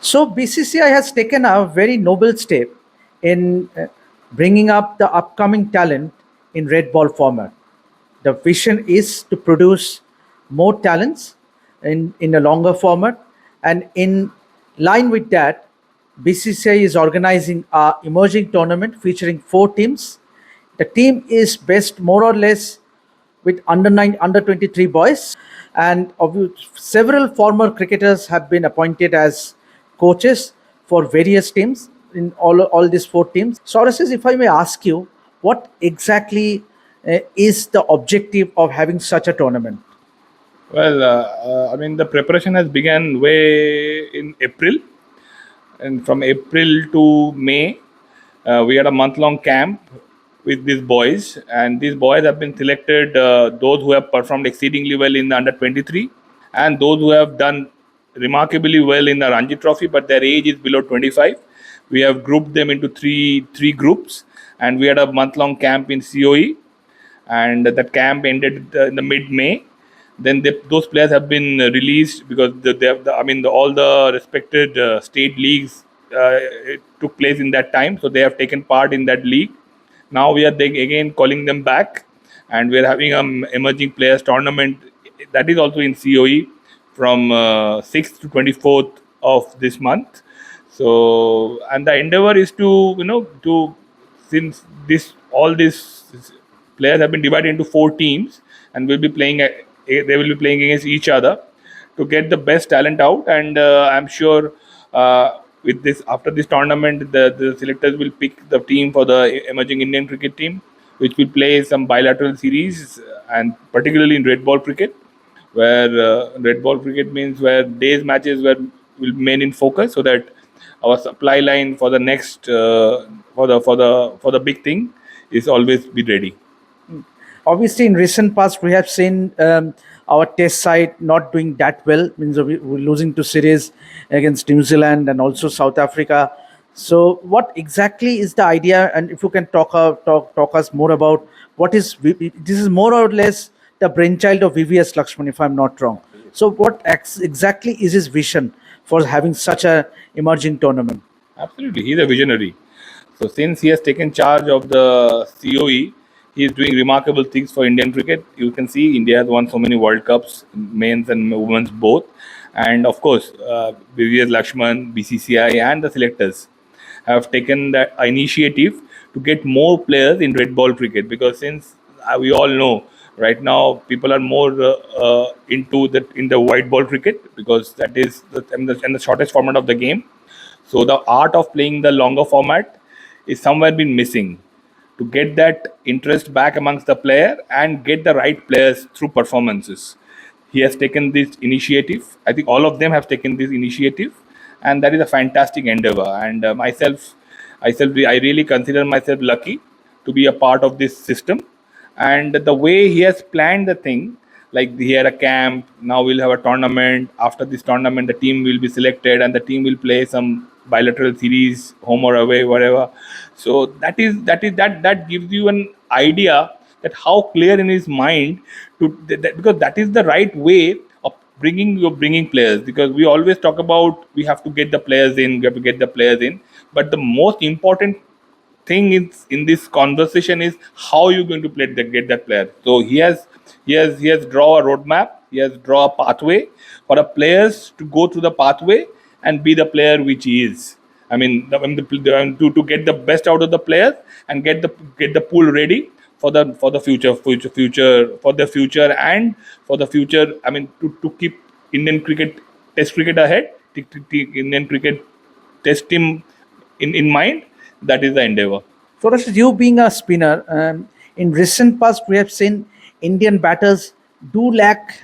So BCCI has taken a very noble step in bringing up the upcoming talent in red ball format. The vision is to produce more talents in a longer format, and in line with that, BCCI is organizing a emerging tournament featuring four teams. The team is based more or less with under 23 boys, and several former cricketers have been appointed as coaches for various teams in all these four teams. Sourasish, if I may ask you, what exactly is the objective of having such a tournament? I mean, the preparation has begun way in April, and from April to May, we had a month-long camp with these boys, and these boys have been selected. Those who have performed exceedingly well in the under 23, and those who have done remarkably well in the Ranji Trophy, but their age is below 25. We have grouped them into three groups, and we had a month-long camp in COE, and that camp ended in the mid-May. Then those players have been released because they have all the respected state leagues it took place in that time, so they have taken part in that league. Now we are again calling them back, and we are having an emerging players tournament that is also in COE from 6th to 24th of this month. So, and the endeavor is to since this all these players have been divided into four teams and will be playing they will be playing against each other to get the best talent out. And I'm sure with this, after this tournament, the selectors will pick the team for the emerging Indian cricket team, which will play some bilateral series, and particularly in red ball cricket, where red ball cricket means where days matches will remain in focus, so that our supply line for the next for the big thing is always be ready. Obviously, in recent past, we have seen our test side not doing that well. Means we're losing to series against New Zealand and also South Africa. So, what exactly is the idea? And if you can talk us more about what is this is more or less the brainchild of VVS Lakshman, if I'm not wrong. So, what exactly is his vision for having such a emerging tournament? Absolutely, he's a visionary. So since he has taken charge of the COE, he is doing remarkable things for Indian cricket. You can see India has won so many World Cups, men's and women's both, and of course, VVS Lakshman, BCCI, and the selectors have taken that initiative to get more players in red ball cricket, because since we all know right now people are more into the white ball cricket, because that is the shortest format of the game. So the art of playing the longer format is somewhere been missing. To get that interest back amongst the player and get the right players through performances, he has taken this initiative. I think all of them have taken this initiative, and that is a fantastic endeavor. And I really consider myself lucky to be a part of this system. And the way he has planned the thing, like he had a camp, now we'll have a tournament. After this tournament, the team will be selected, and the team will play some bilateral series, home or away, whatever. So that gives you an idea that how clear in his mind because that is the right way of bringing players. Because we always talk about we have to get the players in, we have to get the players in, but the most important thing is in this conversation is how you're going to get that player. So he has draw a roadmap, he has draw a pathway for the players to go through the pathway and be the player which he is. I mean, to get the best out of the players and get the pool ready for the future and for the future. I mean, to keep Indian cricket, Test cricket ahead, Indian cricket Test team in mind. That is the endeavor. So, Rashid, you being a spinner, in recent past, we have seen Indian batters do lack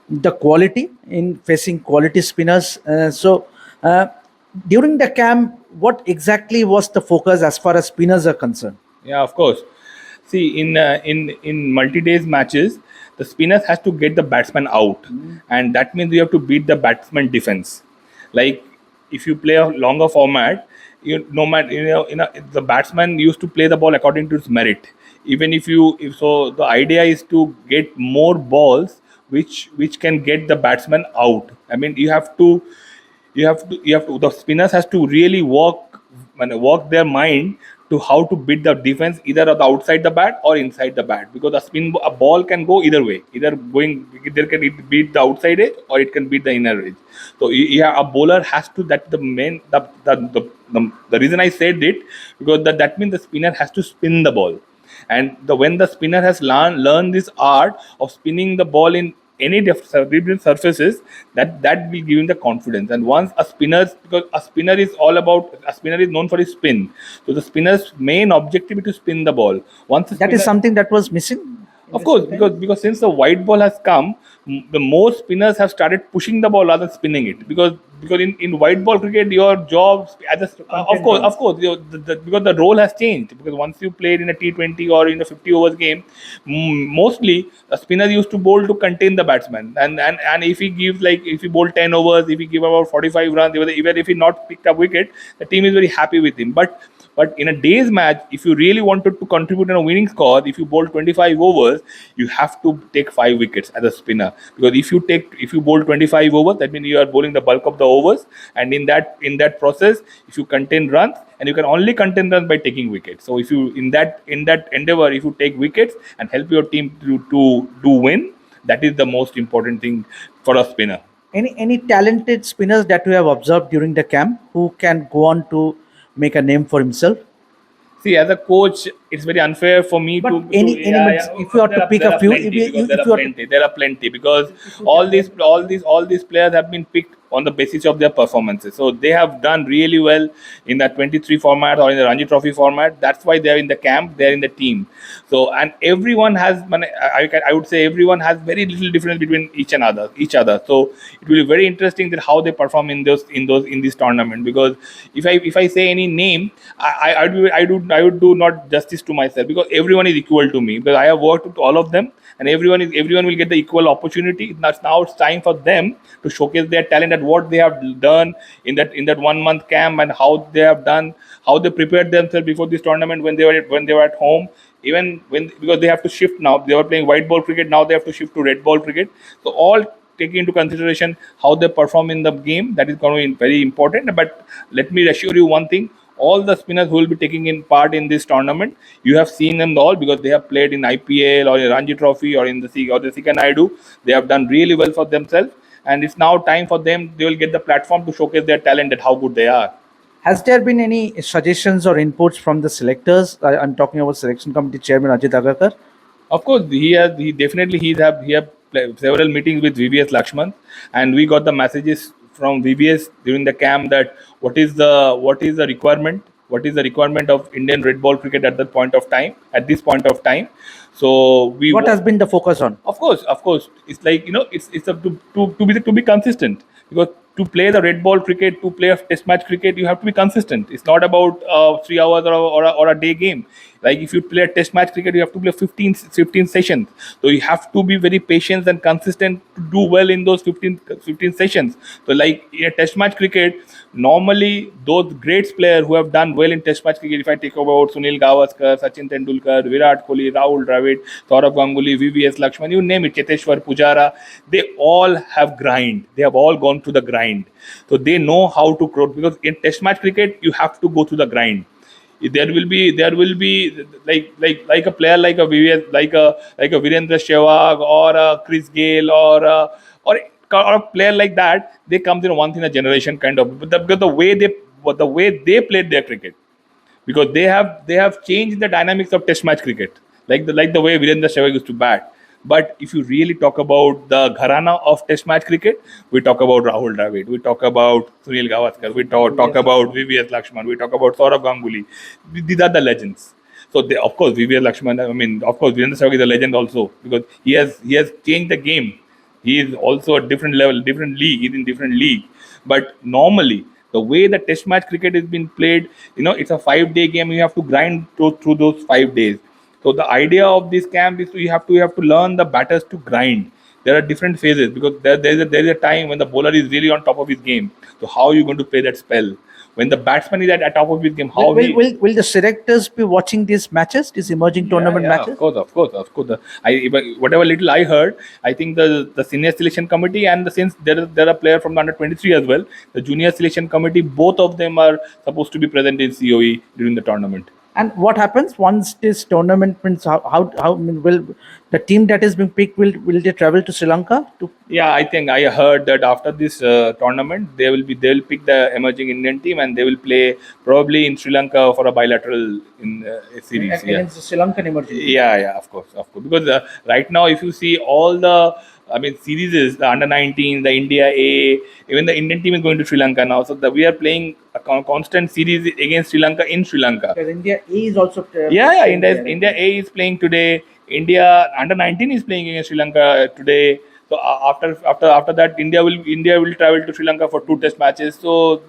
the quality in facing quality spinners. Uh, during the camp, what exactly was the focus as far as spinners are concerned? Yeah, of course. See, in multi-days matches, the spinners has to get the batsman out, and that means you have to beat the batsman defense. Like if you play a longer format, no matter the batsman used to play the ball according to its merit. Even if so, the idea is to get more balls which can get the batsman out. I mean, you have to you have to the spinners has to really work their mind to how to beat the defense either on the outside the bat or inside the bat, because a ball can go either way, either going either can it beat the outside edge or it can beat the inner edge. So yeah, a bowler has to, that the main the reason I said it, because that means the spinner has to spin the ball, and when the spinner has learned this art of spinning the ball in any different surfaces, that will give him the confidence. And once a spinner, because a spinner is known for his spin, so the spinner's main objective is to spin the ball. Once the That is spinner, something that was missing in of this course, time. because since the white ball has come, the more spinners have started pushing the ball rather than spinning it. Because in white ball cricket, your job as Content runs. of course, because the role has changed. Because once you played in a T20 or in a 50 overs game, mostly the spinner used to bowl to contain the batsman. And if he gives, like if he bowl 10 overs, if he give about 45 runs, even if he not picked up wicket, the team is very happy with him. But in a day's match, if you really wanted to contribute in a winning score, if you bowl 25 overs, you have to take 5 wickets as a spinner. Because if you bowl 25 overs, that means you are bowling the bulk of the overs, and in that process, if you contain runs, and you can only contain runs by taking wickets. So if you in that endeavor, if you take wickets and help your team to win, that is the most important thing for a spinner. Any talented spinners that you have observed during the camp who can go on to make a name for himself? See, as a coach, it's very unfair for me But to any yeah, yeah. but if you are to pick There a are few, if plenty, you, because there if are you are to, plenty. There are plenty, because if you all can these all these all these players have been picked on the basis of their performances. So they have done really well in that 23 format or in the Ranji Trophy format. That's why they're in the camp, they're in the team. So, and everyone has, I would say everyone has very little difference between each other. So it will be very interesting that how they perform in this tournament. Because if I say any name, I would do not justice to myself, because everyone is equal to me, because I have worked with all of them, and everyone will get the equal opportunity. Now it's time for them to showcase their talent and what they have done in that 1 month camp, and how they prepared themselves before this tournament when they were at home. Even when, because they have to shift now, they were playing white ball cricket, now they have to shift to red ball cricket. So all taking into consideration how they perform in the game, that is going to be very important. But let me assure you one thing: all the spinners who will be taking in part in this tournament, you have seen them all, because they have played in IPL or in Ranji Trophy or in the Sika Naidu. They have done really well for themselves, and it's now time for them. They will get the platform to showcase their talent and how good they are. has there been any suggestions or inputs from the selectors? I'm talking about selection committee chairman Ajit Agarkar. Of course, he have several meetings with VVS Lakshman, and we got the messages from VVS during the camp that what is the requirement of Indian red ball cricket at this point of time. So What has been the focus on? of course, it's like, it's up to be consistent, because to play the red ball cricket, to play a test match cricket, you have to be consistent. It's not about 3 hours or a day game. Like if you play a test match cricket, you have to play 15 sessions. So you have to be very patient and consistent to do well in those 15 sessions. So like in a test match cricket, normally those great players who have done well in test match cricket, if I take about Sunil Gavaskar, Sachin Tendulkar, Virat Kohli, Rahul Dravid, Saurav Ganguly, VVS Lakshman, you name it, Cheteshwar Pujara, they all have grind. They have all gone through the grind. So they know how to grow, because in test match cricket, you have to go through the grind. There will be like a player like a VVS, like a Virendra Sehwag or a Chris Gale or a player like that. They comes in once in a generation kind of, because the way they played their cricket, because they have changed the dynamics of test match cricket, like the way Virendra Sehwag used to bat. But if you really talk about the gharana of test match cricket, we talk about Rahul Dravid, we talk about Sunil Gavaskar, we talk about VVS Lakshman, we talk about Saurav Ganguly. These are the legends. So of course VVS Lakshman, I mean, of course Virendra Sehwag is a legend also, because he has changed the game. He is also a different level, different league. He's in different league. But normally, the way the Test match cricket is being played, it's a 5 day game. You have to grind through those 5 days. So the idea of this camp is you have to learn the batters to grind. There are different phases, because there's a time when the bowler is really on top of his game. So how are you going to play that spell? When the batsman is at top of his game, how Will the selectors be watching these matches, these emerging tournament yeah, matches? of course. Whatever little I heard, I think the senior selection committee and since there are players from the under 23 as well, the junior selection committee, both of them are supposed to be present in COE during the tournament. And what happens once this tournament wins? How I mean, will the team that is being picked will they travel to Sri Lanka to? Yeah, I think I heard that after this tournament, they'll pick the emerging Indian team and they will play probably in Sri Lanka for a bilateral in series. Yeah. Against the Sri Lankan emerging team? Yeah, of course. Because right now, if you see all the, I mean, series is the under 19, the India A, even the Indian team is going to Sri Lanka now. So we are playing a constant series against Sri Lanka in Sri Lanka. Because India A is also. Yeah. India A is playing today. India under 19 is playing against Sri Lanka today. So after that, India will travel to Sri Lanka for 2 test matches. So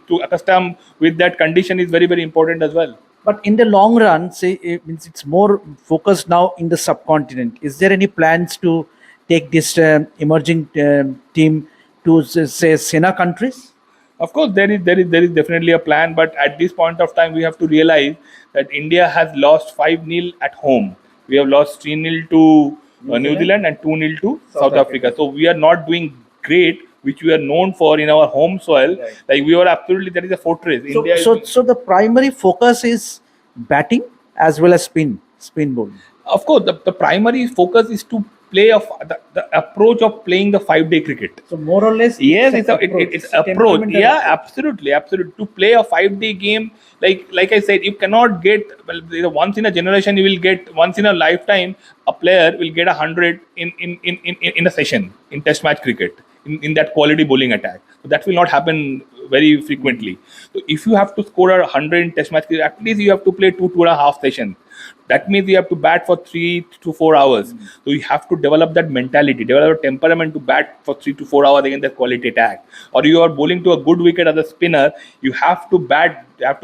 to accustom with that condition is very, very important as well. But in the long run, say it means it's more focused now in the subcontinent. Is there any plans to take this emerging team to say SENA countries? Of course, there is definitely a plan, but at this point of time, we have to realize that India has lost 5-0 at home. We have lost 3-0 to New Zealand and 2-0 to South Africa. So we are not doing great, which we are known for in our home soil. Right. Like we are absolutely, that is a fortress. India So the primary focus is batting as well as spin bowling. Of course, the primary focus is to play the approach of playing the 5-day cricket. So more or less, Yes, it's approach. temperamental Yeah, approach. absolutely. To play a 5-day game, like I said, you cannot get, well, once in a generation. You will get once in a lifetime. A player will get 100 in a session in Test match cricket in that quality bowling attack. So that will not happen very frequently. So if you have to score 100 in Test match cricket, at least you have to play 2.5 sessions. That means you have to bat for 3 to 4 hours. So you have to develop that mentality, develop a temperament to bat for 3 to 4 hours against that quality attack. Or you are bowling to a good wicket as a spinner, you have to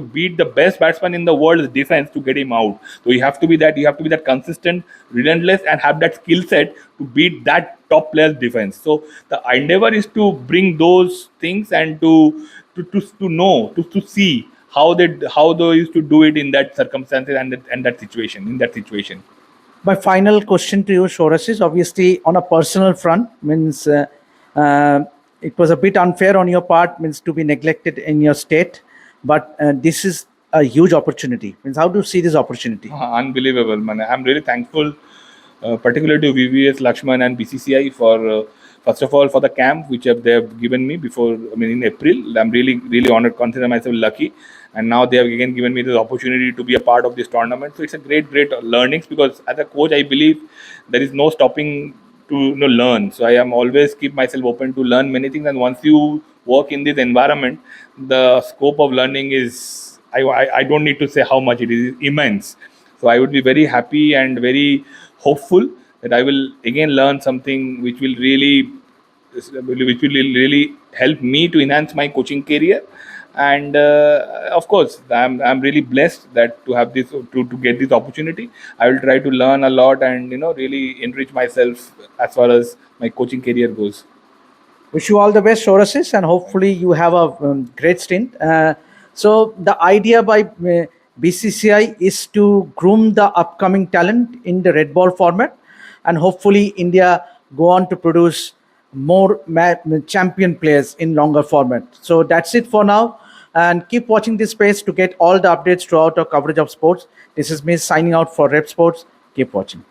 beat the best batsman in the world's defense to get him out. So you have to be that consistent, relentless, and have that skill set to beat that top player's defense. So the endeavor is to bring those things and to know, to see how they used to do it in that circumstances and that situation. My final question to you, Sourasish, obviously on a personal front, means it was a bit unfair on your part, means to be neglected in your state, but this is a huge opportunity. Means how do you see this opportunity? Unbelievable, man. I'm really thankful, particularly to VVS, Lakshman, and BCCI for first of all for the camp which they have given me before. I mean, in April, I'm really honored, consider myself lucky, and now they have again given me this opportunity to be a part of this tournament. So it's a great learnings, because as a coach, I believe there is no stopping to learn. So I am always keep myself open to learn many things, and once you work in this environment, the scope of learning is, I don't need to say how much it is, immense. So I would be very happy and very hopeful that I will again learn something which will really help me to enhance my coaching career. And of course, I'm really blessed that to have this to get this opportunity. I will try to learn a lot and really enrich myself as far as my coaching career goes. Wish you all the best, Sourasish, and hopefully you have a great stint. So the idea by BCCI is to groom the upcoming talent in the red ball format, and hopefully India go on to produce more champion players in longer format. So that's it for now, and keep watching this space to get all the updates throughout our coverage of sports. This is me signing out for Revsportz. Keep watching.